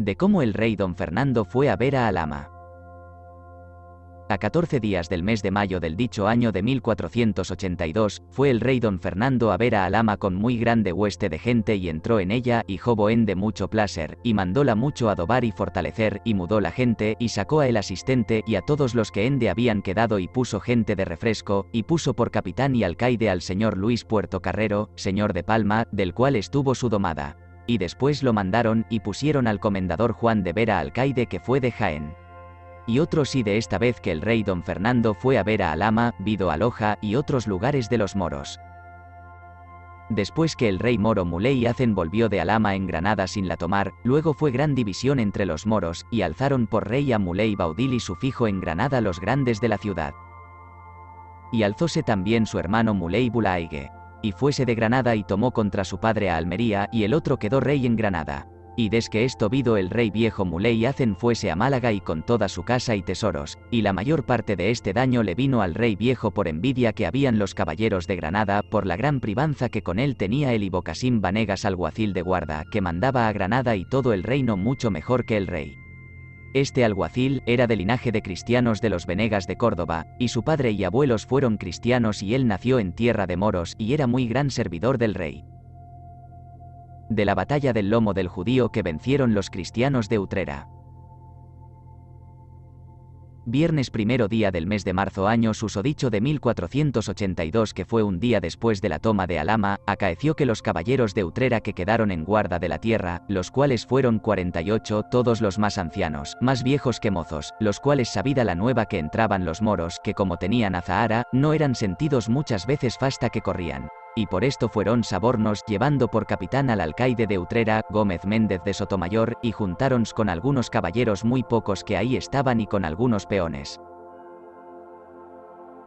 de cómo el rey don Fernando fue a ver a Alhama. A 14 días del mes de mayo del dicho año de 1482, fue el rey don Fernando a ver a Alhama con muy grande hueste de gente y entró en ella y jobo en de mucho placer, y mandóla mucho adobar y fortalecer, y mudó la gente, y sacó a el asistente y a todos los que ende habían quedado y puso gente de refresco, y puso por capitán y alcaide al señor Luis Puertocarrero, señor de Palma, del cual estuvo su domada. Y después lo mandaron y pusieron al comendador Juan de Vera alcaide que fue de Jaén. Y otros sí de esta vez que el rey don Fernando fue a ver a Alhama, Vido a Loja y otros lugares de los moros. Después que el rey moro Muley Hacen volvió de Alhama en Granada sin la tomar, luego fue gran división entre los moros, y alzaron por rey a Muley Baudil y su fijo en Granada los grandes de la ciudad. Y alzóse también su hermano Muley Bulaige. Y fuese de Granada y tomó contra su padre a Almería, y el otro quedó rey en Granada. Y des que esto vido el rey viejo Muley Hacen fuese a Málaga y con toda su casa y tesoros, y la mayor parte de este daño le vino al rey viejo por envidia que habían los caballeros de Granada, por la gran privanza que con él tenía el Ibocasín Vanegas alguacil de guarda, que mandaba a Granada y todo el reino mucho mejor que el rey. Este alguacil era de linaje de cristianos de los Venegas de Córdoba, y su padre y abuelos fueron cristianos y él nació en tierra de moros y era muy gran servidor del rey. De la batalla del lomo del judío que vencieron los cristianos de Utrera. Viernes primero día del mes de marzo año susodicho de 1482 que fue un día después de la toma de Alhama, acaeció que los caballeros de Utrera que quedaron en guarda de la tierra, los cuales fueron 48, todos los más ancianos, más viejos que mozos, los cuales sabida la nueva que entraban los moros que como tenían azahara, no eran sentidos muchas veces fasta que corrían. Y por esto fueron sabornos llevando por capitán al alcaide de Utrera, Gómez Méndez de Sotomayor, y juntáronse con algunos caballeros muy pocos que ahí estaban y con algunos peones.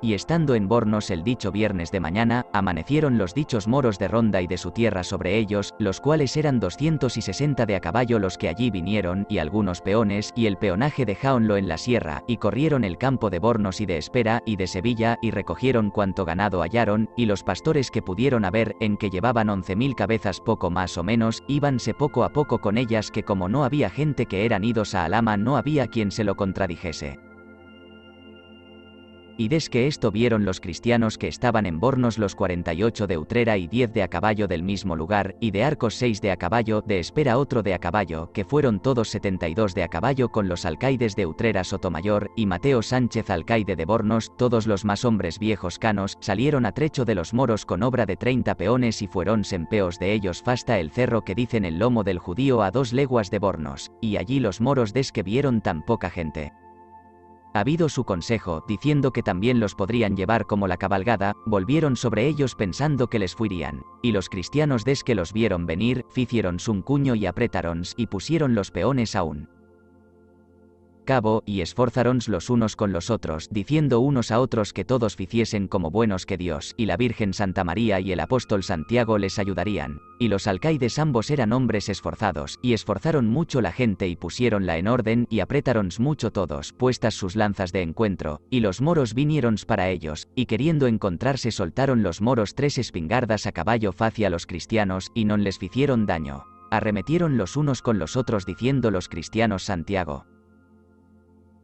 Y estando en Bornos el dicho viernes de mañana, amanecieron los dichos moros de Ronda y de su tierra sobre ellos, los cuales eran 260 de a caballo los que allí vinieron, y algunos peones, y el peonaje dejáonlo en la sierra, y corrieron el campo de Bornos y de Espera, y de Sevilla, y recogieron cuanto ganado hallaron, y los pastores que pudieron haber, en que llevaban 11.000 cabezas poco más o menos, íbanse poco a poco con ellas que como no había gente que eran idos a Alhama no había quien se lo contradijese. Y des que esto vieron los cristianos que estaban en Bornos los 48 de Utrera y 10 de a caballo del mismo lugar, y de Arcos 6 de a caballo, de Espera otro de a caballo, que fueron todos 72 de a caballo con los alcaides de Utrera Sotomayor, y Mateo Sánchez alcaide de Bornos, todos los más hombres viejos canos, salieron a trecho de los moros con obra de 30 peones y fueron sempeos de ellos fasta el cerro que dicen el lomo del judío a 2 leguas de Bornos, y allí los moros des que vieron tan poca gente. Habido su consejo, diciendo que también los podrían llevar como la cabalgada, volvieron sobre ellos pensando que les fuirían. Y los cristianos des que los vieron venir, ficieronse un cuño y apretarons y pusieron los peones a un cabo, y esforzaronse los unos con los otros, diciendo unos a otros que todos ficiesen como buenos que Dios, y la Virgen Santa María y el apóstol Santiago les ayudarían. Y los alcaides ambos eran hombres esforzados, y esforzaron mucho la gente y pusiéronla en orden, y apretáronse mucho todos, puestas sus lanzas de encuentro, y los moros viniéronse para ellos, y queriendo encontrarse soltaron los moros 3 espingardas a caballo facia los cristianos, y non les ficieron daño. Arremetieron los unos con los otros diciendo los cristianos Santiago.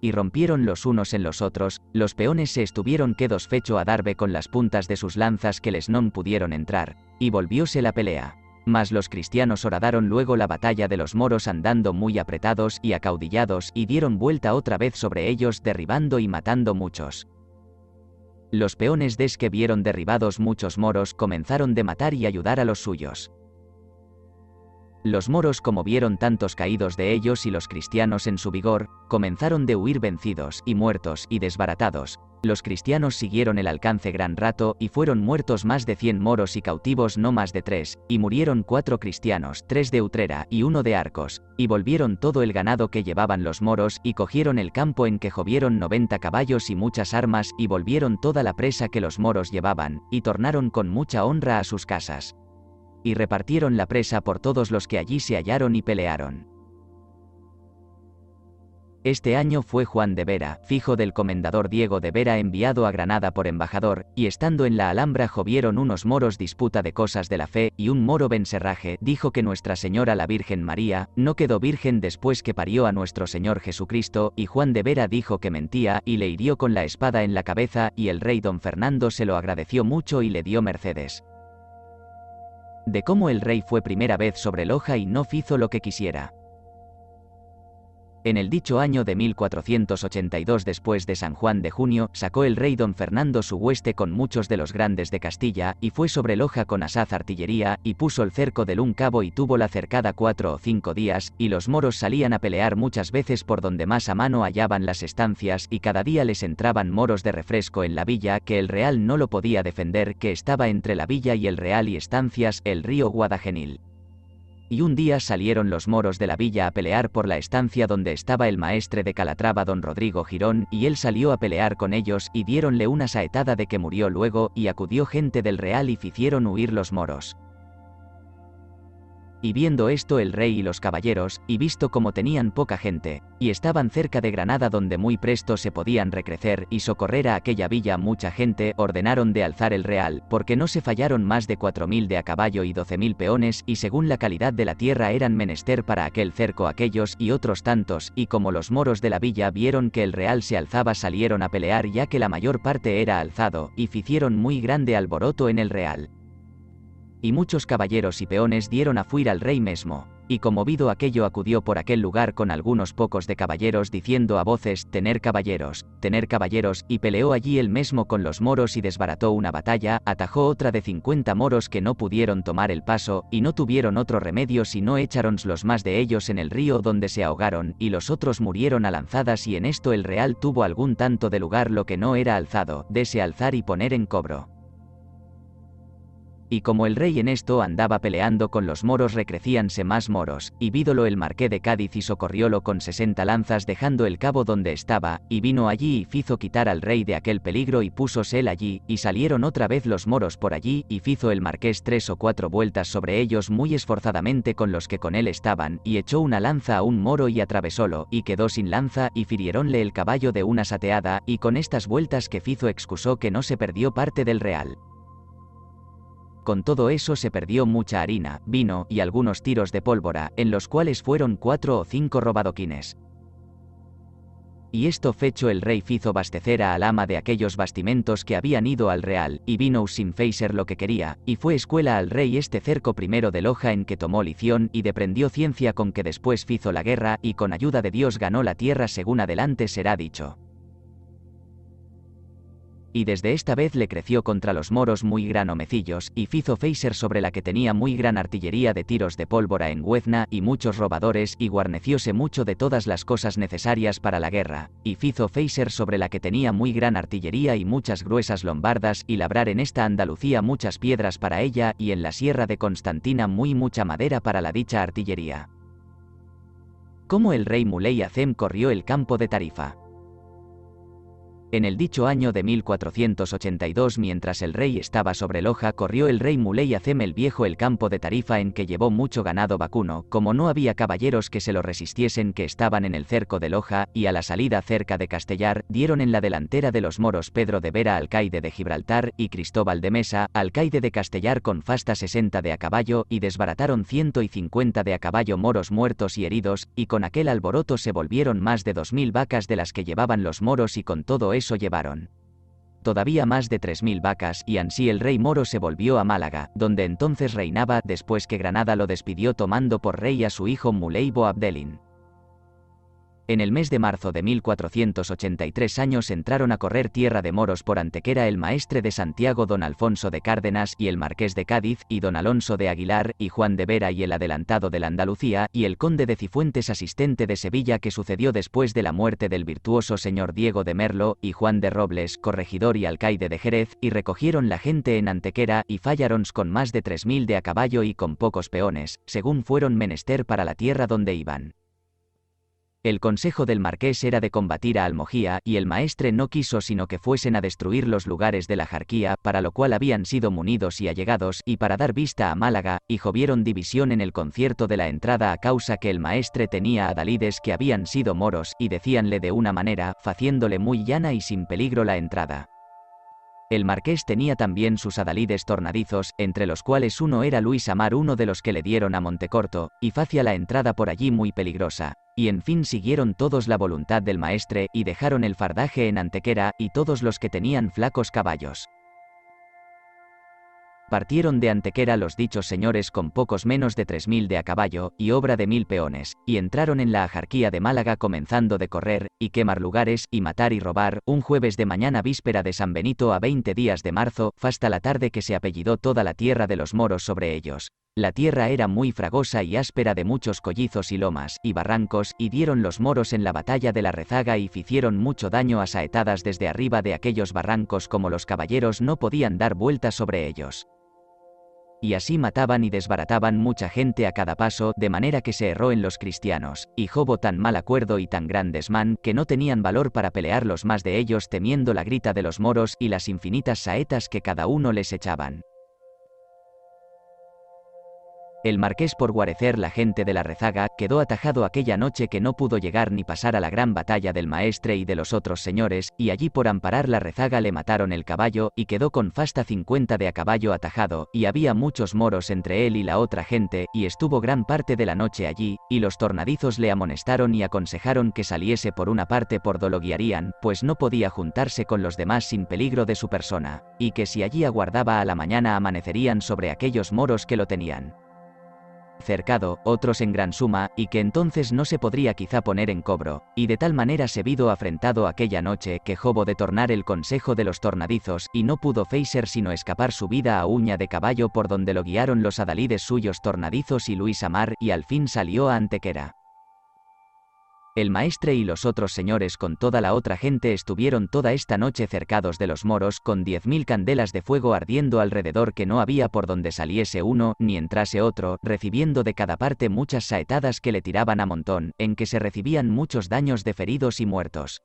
Y rompieron los unos en los otros, los peones se estuvieron quedos fecho a darbe con las puntas de sus lanzas que les non pudieron entrar, y volvióse la pelea. Mas los cristianos horadaron luego la batalla de los moros andando muy apretados y acaudillados y dieron vuelta otra vez sobre ellos derribando y matando muchos. Los peones des que vieron derribados muchos moros comenzaron de matar y ayudar a los suyos. Los moros como vieron tantos caídos de ellos y los cristianos en su vigor, comenzaron de huir vencidos y muertos y desbaratados. Los cristianos siguieron el alcance gran rato y fueron muertos más de 100 moros y cautivos no más de 3, y murieron 4 cristianos, 3 de Utrera y 1 de Arcos, y volvieron todo el ganado que llevaban los moros y cogieron el campo en que jovieron 90 caballos y muchas armas y volvieron toda la presa que los moros llevaban, y tornaron con mucha honra a sus casas. Y repartieron la presa por todos los que allí se hallaron y pelearon. Este año fue Juan de Vera, fijo del comendador Diego de Vera, enviado a Granada por embajador, y estando en la Alhambra vieron unos moros disputa de cosas de la fe, y un moro Benserraje dijo que Nuestra Señora la Virgen María no quedó virgen después que parió a nuestro Señor Jesucristo, y Juan de Vera dijo que mentía, y le hirió con la espada en la cabeza, y el rey don Fernando se lo agradeció mucho y le dio mercedes. De cómo el rey fue primera vez sobre Loja y no fizo lo que quisiera. En el dicho año de 1482 después de San Juan de Junio, sacó el rey don Fernando su hueste con muchos de los grandes de Castilla, y fue sobre Loja con asaz artillería, y puso el cerco del un cabo y tuvo la cercada 4 o 5 días, y los moros salían a pelear muchas veces por donde más a mano hallaban las estancias, y cada día les entraban moros de refresco en la villa, que el real no lo podía defender, que estaba entre la villa y el real y estancias, el río Guadagenil. Y un día salieron los moros de la villa a pelear por la estancia donde estaba el maestre de Calatrava don Rodrigo Girón, y él salió a pelear con ellos, y diéronle una saetada de que murió luego, y acudió gente del real y hicieron huir los moros. Y viendo esto el rey y los caballeros, y visto como tenían poca gente, y estaban cerca de Granada donde muy presto se podían recrecer y socorrer a aquella villa mucha gente, ordenaron de alzar el real, porque no se fallaron más de 4000 de a caballo y 12.000 peones, y según la calidad de la tierra eran menester para aquel cerco aquellos y otros tantos, y como los moros de la villa vieron que el real se alzaba salieron a pelear ya que la mayor parte era alzado, y ficieron muy grande alboroto en el real. Y muchos caballeros y peones dieron a fuir al rey mesmo, y conmovido aquello acudió por aquel lugar con algunos pocos de caballeros diciendo a voces, tener caballeros, y peleó allí el mesmo con los moros y desbarató una batalla, atajó otra de 50 moros que no pudieron tomar el paso, y no tuvieron otro remedio si no echaron los más de ellos en el río donde se ahogaron, y los otros murieron a lanzadas y en esto el real tuvo algún tanto de lugar lo que no era alzado, dese alzar y poner en cobro. Y como el rey en esto andaba peleando con los moros recrecíanse más moros, y vídolo el marqués de Cádiz y socorriólo con 60 lanzas dejando el cabo donde estaba, y vino allí y fizo quitar al rey de aquel peligro y púsose él allí, y salieron otra vez los moros por allí, y fizo el marqués 3 o 4 vueltas sobre ellos muy esforzadamente con los que con él estaban, y echó una lanza a un moro y atravesólo, y quedó sin lanza, y firiéronle el caballo de una sateada, y con estas vueltas que fizo excusó que no se perdió parte del real. Con todo eso se perdió mucha harina, vino y algunos tiros de pólvora, en los cuales fueron 4 o 5 robadoquines. Y esto fecho el rey fizo bastecer a al ama de aquellos bastimentos que habían ido al real, y vino sin feiser lo que quería, y fue escuela al rey este cerco primero de Loja en que tomó lición y deprendió ciencia con que después fizo la guerra y con ayuda de Dios ganó la tierra según adelante será dicho. Y desde esta vez le creció contra los moros muy gran homecillos, y fizo feiser sobre la que tenía muy gran artillería de tiros de pólvora en Huezna, y muchos robadores, y guarnecióse mucho de todas las cosas necesarias para la guerra, y fizo feiser sobre la que tenía muy gran artillería y muchas gruesas lombardas, y labrar en esta Andalucía muchas piedras para ella, y en la sierra de Constantina muy mucha madera para la dicha artillería. Como el rey Muley Hacem corrió el campo de Tarifa. En el dicho año de 1482 mientras el rey estaba sobre Loja corrió el rey Muley Hacem el viejo el campo de Tarifa en que llevó mucho ganado vacuno, como no había caballeros que se lo resistiesen que estaban en el cerco de Loja, y a la salida cerca de Castellar, dieron en la delantera de los moros Pedro de Vera alcaide de Gibraltar, y Cristóbal de Mesa, alcaide de Castellar con fasta 60 de a caballo, y desbarataron 150 de a caballo moros muertos y heridos, y con aquel alboroto se volvieron más de 2000 vacas de las que llevaban los moros y con todo eso llevaron todavía más de 3000 vacas, y ansí el rey moro se volvió a Málaga, donde entonces reinaba, después que Granada lo despidió tomando por rey a su hijo Muley Boabdelin. En el mes de marzo de 1483 años entraron a correr tierra de moros por Antequera el maestre de Santiago don Alfonso de Cárdenas y el marqués de Cádiz y don Alonso de Aguilar y Juan de Vera y el adelantado de la Andalucía y el conde de Cifuentes asistente de Sevilla que sucedió después de la muerte del virtuoso señor Diego de Merlo y Juan de Robles corregidor y alcaide de Jerez y recogieron la gente en Antequera y fallárons con más de 3000 de a caballo y con pocos peones, según fueron menester para la tierra donde iban. El consejo del marqués era de combatir a Almojía, y el maestre no quiso sino que fuesen a destruir los lugares de la jarquía, para lo cual habían sido munidos y allegados, y para dar vista a Málaga, y jovieron división en el concierto de la entrada a causa que el maestre tenía adalides que habían sido moros, y decíanle de una manera, faciéndole muy llana y sin peligro la entrada. El marqués tenía también sus adalides tornadizos, entre los cuales uno era Luis Amar, uno de los que le dieron a Montecorto, y facia la entrada por allí muy peligrosa. Y en fin siguieron todos la voluntad del maestre, y dejaron el fardaje en Antequera, y todos los que tenían flacos caballos. Partieron de Antequera los dichos señores con pocos menos de 3000 de a caballo, y obra de 1000 peones, y entraron en la ajarquía de Málaga comenzando de correr, y quemar lugares, y matar y robar, un jueves de mañana víspera de San Benito a 20 días de marzo, fasta la tarde que se apellidó toda la tierra de los moros sobre ellos. La tierra era muy fragosa y áspera de muchos collizos y lomas, y barrancos, y dieron los moros en la batalla de la Rezaga y ficieron mucho daño a saetadas desde arriba de aquellos barrancos como los caballeros no podían dar vueltas sobre ellos. Y así mataban y desbarataban mucha gente a cada paso, de manera que se erró en los cristianos, y hubo tan mal acuerdo y tan gran desmán, que no tenían valor para pelear los más de ellos temiendo la grita de los moros y las infinitas saetas que cada uno les echaban. El marqués por guarecer la gente de la Rezaga, quedó atajado aquella noche que no pudo llegar ni pasar a la gran batalla del maestre y de los otros señores, y allí por amparar la Rezaga le mataron el caballo, y quedó con fasta 50 de a caballo atajado, y había muchos moros entre él y la otra gente, y estuvo gran parte de la noche allí, y los tornadizos le amonestaron y aconsejaron que saliese por una parte por do lo guiarían, pues no podía juntarse con los demás sin peligro de su persona, y que si allí aguardaba a la mañana amanecerían sobre aquellos moros que lo tenían cercado, otros en gran suma, y que entonces no se podría quizá poner en cobro, y de tal manera se vido afrentado aquella noche que jobo de tornar el consejo de los tornadizos, y no pudo Feiser sino escapar su vida a uña de caballo por donde lo guiaron los adalides suyos tornadizos y Luis Amar, y al fin salió a Antequera. El maestre y los otros señores con toda la otra gente estuvieron toda esta noche cercados de los moros con 10.000 candelas de fuego ardiendo alrededor que no había por donde saliese uno, ni entrase otro, recibiendo de cada parte muchas saetadas que le tiraban a montón, en que se recibían muchos daños de feridos y muertos.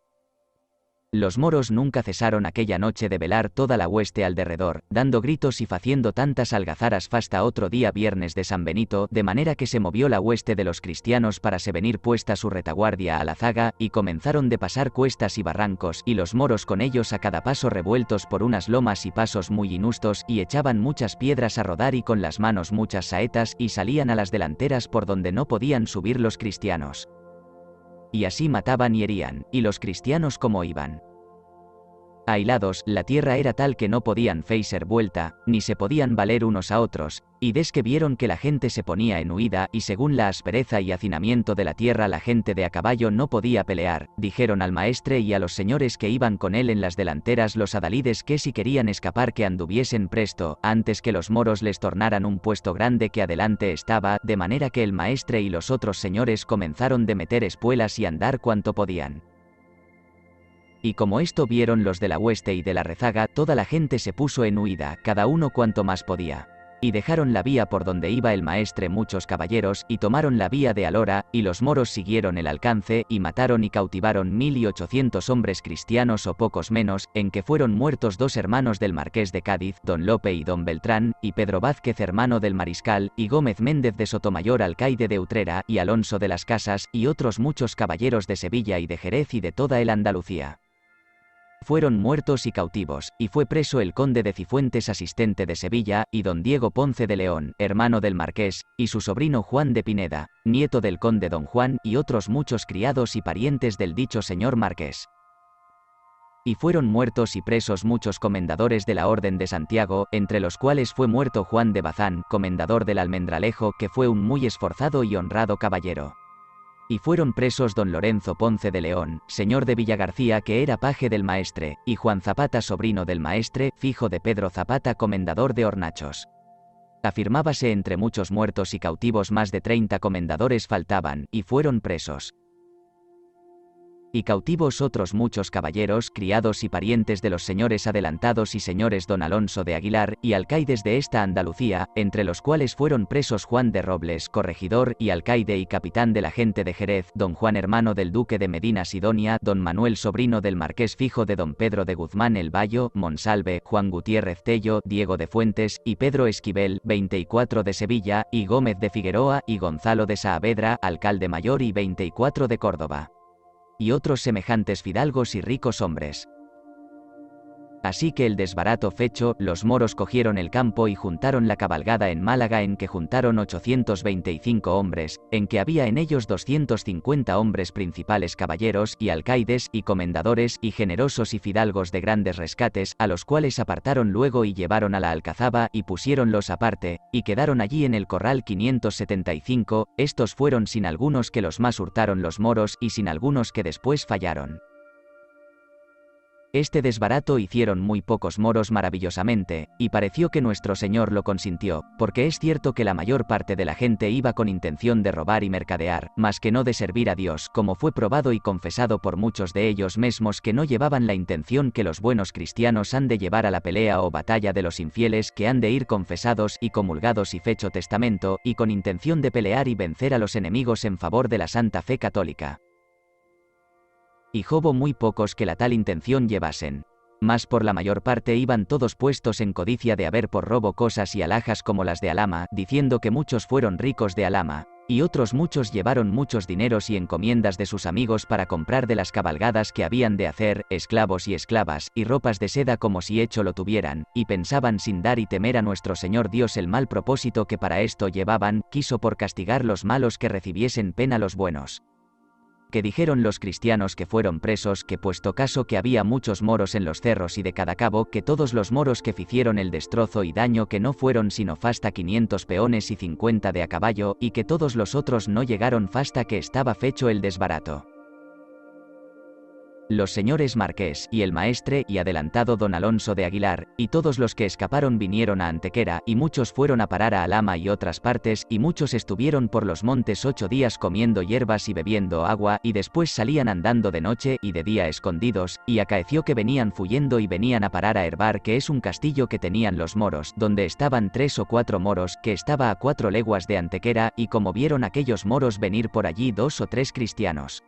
Los moros nunca cesaron aquella noche de velar toda la hueste al derredor, dando gritos y faciendo tantas algazaras fasta otro día viernes de San Benito, de manera que se movió la hueste de los cristianos para se venir puesta su retaguardia a la zaga, y comenzaron de pasar cuestas y barrancos, y los moros con ellos a cada paso revueltos por unas lomas y pasos muy inustos, y echaban muchas piedras a rodar y con las manos muchas saetas, y salían a las delanteras por donde no podían subir los cristianos. Y así mataban y herían, y los cristianos como iban aislados, la tierra era tal que no podían feiser vuelta, ni se podían valer unos a otros, y des que vieron que la gente se ponía en huida, y según la aspereza y hacinamiento de la tierra la gente de a caballo no podía pelear, dijeron al maestre y a los señores que iban con él en las delanteras los adalides que si querían escapar que anduviesen presto, antes que los moros les tornaran un puesto grande que adelante estaba, de manera que el maestre y los otros señores comenzaron de meter espuelas y andar cuanto podían. Y como esto vieron los de la hueste y de la Rezaga, toda la gente se puso en huida, cada uno cuanto más podía. Y dejaron la vía por donde iba el maestre muchos caballeros, y tomaron la vía de Alora, y los moros siguieron el alcance, y mataron y cautivaron 1800 hombres cristianos o pocos menos, en que fueron muertos 2 hermanos del marqués de Cádiz, don Lope y don Beltrán, y Pedro Vázquez hermano del mariscal, y Gómez Méndez de Sotomayor alcaide de Utrera, y Alonso de las Casas, y otros muchos caballeros de Sevilla y de Jerez y de toda el Andalucía. Fueron muertos y cautivos, y fue preso el conde de Cifuentes asistente de Sevilla, y don Diego Ponce de León, hermano del marqués, y su sobrino Juan de Pineda, nieto del conde don Juan, y otros muchos criados y parientes del dicho señor marqués. Y fueron muertos y presos muchos comendadores de la Orden de Santiago, entre los cuales fue muerto Juan de Bazán, comendador del Almendralejo, que fue un muy esforzado y honrado caballero. Y fueron presos don Lorenzo Ponce de León, señor de Villagarcía que era paje del maestre, y Juan Zapata sobrino del maestre, fijo de Pedro Zapata comendador de Hornachos. Afirmábase entre muchos muertos y cautivos más de 30 comendadores faltaban, y fueron presos. y cautivos otros muchos caballeros, criados y parientes de los señores adelantados y señores don Alonso de Aguilar, y alcaides de esta Andalucía, entre los cuales fueron presos Juan de Robles, corregidor y alcaide y capitán de la gente de Jerez, don Juan hermano del duque de Medina Sidonia, don Manuel sobrino del marqués fijo de don Pedro de Guzmán el Bayo, Monsalve, Juan Gutiérrez Tello, Diego de Fuentes, y Pedro Esquivel, 24 de Sevilla, y Gómez de Figueroa, y Gonzalo de Saavedra, alcalde mayor y 24 de Córdoba. Y otros semejantes fidalgos y ricos hombres. Así que el desbarato fecho, los moros cogieron el campo y juntaron la cabalgada en Málaga, en que juntaron 825 hombres, en que había en ellos 250 hombres principales caballeros, y alcaides, y comendadores, y generosos y fidalgos de grandes rescates, a los cuales apartaron luego y llevaron a la alcazaba, y pusiéronlos aparte, y quedaron allí en el corral 575, estos fueron sin algunos que los más hurtaron los moros, y sin algunos que después fallaron. Este desbarato hicieron muy pocos moros maravillosamente, y pareció que nuestro Señor lo consintió, porque es cierto que la mayor parte de la gente iba con intención de robar y mercadear, mas que no de servir a Dios, como fue probado y confesado por muchos de ellos mismos que no llevaban la intención que los buenos cristianos han de llevar a la pelea o batalla de los infieles, que han de ir confesados y comulgados y fecho testamento, y con intención de pelear y vencer a los enemigos en favor de la santa fe católica. Y hubo muy pocos que la tal intención llevasen. Mas por la mayor parte iban todos puestos en codicia de haber por robo cosas y alhajas como las de Alhama, diciendo que muchos fueron ricos de Alhama, y otros muchos llevaron muchos dineros y encomiendas de sus amigos para comprar de las cabalgadas que habían de hacer, esclavos y esclavas, y ropas de seda como si hecho lo tuvieran, y pensaban sin dar y temer a nuestro Señor Dios el mal propósito que para esto llevaban, quiso por castigar los malos que recibiesen pena los buenos. Que dijeron los cristianos que fueron presos que puesto caso que había muchos moros en los cerros y de cada cabo, que todos los moros que ficieron el destrozo y daño que no fueron sino fasta 500 peones y 50 de a caballo, y que todos los otros no llegaron fasta que estaba fecho el desbarato. Los señores marqués, y el maestre y adelantado don Alonso de Aguilar, y todos los que escaparon vinieron a Antequera, y muchos fueron a parar a Alhama y otras partes, y muchos estuvieron por los montes 8 días comiendo hierbas y bebiendo agua, y después salían andando de noche y de día escondidos, y acaeció que venían fuyendo y venían a parar a Herbar, que es un castillo que tenían los moros, donde estaban 3 o 4 moros, que estaba a 4 leguas de Antequera, y como vieron aquellos moros venir por allí 2 o 3 cristianos,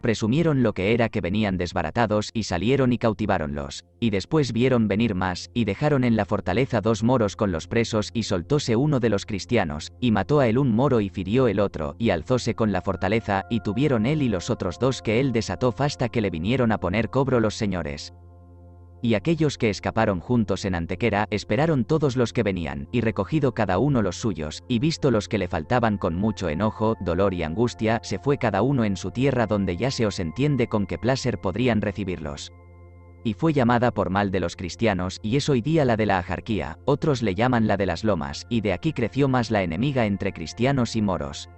presumieron lo que era que venían desbaratados y salieron y cautiváronlos, y después vieron venir más, y dejaron en la fortaleza 2 moros con los presos, y soltóse uno de los cristianos, y mató a él un moro y firió el otro, y alzóse con la fortaleza, y tuvieron él y los otros 2 que él desató fasta que le vinieron a poner cobro los señores. Y aquellos que escaparon juntos en Antequera, esperaron todos los que venían, y recogido cada uno los suyos, y visto los que le faltaban con mucho enojo, dolor y angustia, se fue cada uno en su tierra donde ya se os entiende con qué placer podrían recibirlos. Y fue llamada por mal de los cristianos, y es hoy día la de la Ajarquía, otros le llaman la de las Lomas, y de aquí creció más la enemiga entre cristianos y moros.